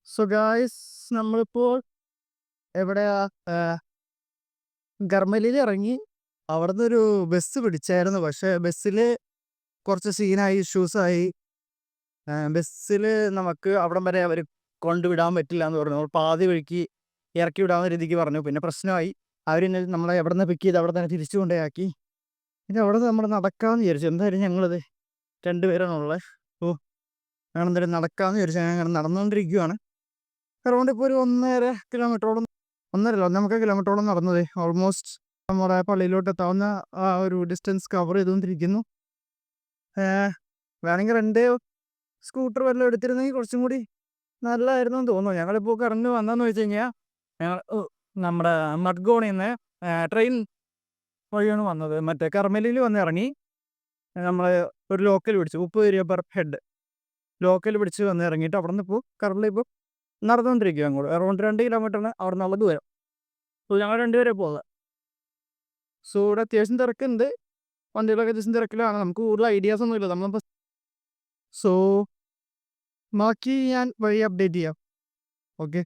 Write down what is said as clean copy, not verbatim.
So guys, നമ്മളിപ്പോൾ എവിടെയാ? ഗർമലിൽ ഇറങ്ങി. അവിടുന്ന് ഒരു ബസ് പിടിച്ചായിരുന്നു. പക്ഷെ ബസ്സിൽ കുറച്ച് സീനായി, ഇഷ്യൂസായി. ബസ്സിൽ നമുക്ക് അവിടം വരെ അവർ കൊണ്ടുവിടാൻ പറ്റില്ല എന്ന് പറഞ്ഞു. നമ്മൾ പാതി വഴിക്ക് ഇറക്കി വിടാവുന്ന രീതിക്ക് പറഞ്ഞു. പിന്നെ പ്രശ്നമായി. അവർ നമ്മളെ എവിടെ നിന്ന് പിക്ക് ചെയ്ത് അവിടെ തന്നെ തിരിച്ചു കൊണ്ടേയാക്കി. പിന്നെ അവിടെ നിന്ന് നമ്മൾ നടക്കാമെന്ന് വിചാരിച്ചു. എന്തായാലും ഞങ്ങളത് രണ്ടുപേരാണുള്ളത്. ഓ, ഞങ്ങൾ എന്തായാലും നടക്കാമെന്ന് വിചാരിച്ചു. ഞങ്ങൾ നടന്നുകൊണ്ടിരിക്കുകയാണ്. അറൗണ്ട് ഇപ്പോൾ ഒരു 1.5 കിലോമീറ്ററോളം, 1.5 കിലോമീറ്ററോളം നടന്നത്. ഓൾമോസ്റ്റ് നമ്മുടെ പള്ളിയിലോട്ട് എത്താവുന്ന ആ ഒരു ഡിസ്റ്റൻസ് കവർ ചെയ്തുകൊണ്ടിരിക്കുന്നു. വേണമെങ്കിൽ സ്കൂട്ടർ വല്ലതും എടുത്തിരുന്നെങ്കിൽ കുറച്ചും കൂടി നല്ലതായിരുന്നു എന്ന് തോന്നുന്നു. ഞങ്ങളിപ്പോൾ കറണ്ട് വന്നതെന്ന് വെച്ച് കഴിഞ്ഞാൽ, ഞങ്ങൾ നമ്മുടെ മഡ്ഗോണിൽ നിന്ന് ട്രെയിൻ വഴിയാണ് വന്നത്. മറ്റേ കർമ്മലിൽ വന്ന് ഇറങ്ങി. നമ്മൾ ഒരു ലോക്കൽ പിടിച്ചു, 30 രൂപ പെർ ഹെഡ് ലോക്കൽ പിടിച്ച് വന്ന് ഇറങ്ങിയിട്ട് അവിടെ നിന്ന് ഇപ്പോൾ കറണ്ടിൽ ഇപ്പോൾ നടന്നുകൊണ്ടിരിക്കുക. അങ്ങോട്ട് അറൗണ്ട് 2 കിലോമീറ്ററിന് അവിടെ നിന്നുള്ളത് ദൂരം. സോ ഞങ്ങൾ രണ്ടുപേരെ പോകുക. സോ ഇവിടെ അത്യാവശ്യം തിരക്കുണ്ട്. വണ്ടികളൊക്കെ അത്യാവശ്യം തിരക്കിലാണ്. നമുക്ക് കൂടുതൽ ഐഡിയാസ് ഒന്നും ഇല്ല നമ്മളിപ്പോൾ. സോ ബാക്കി ഞാൻ വഴി അപ്ഡേറ്റ് ചെയ്യാം. ഓക്കെ.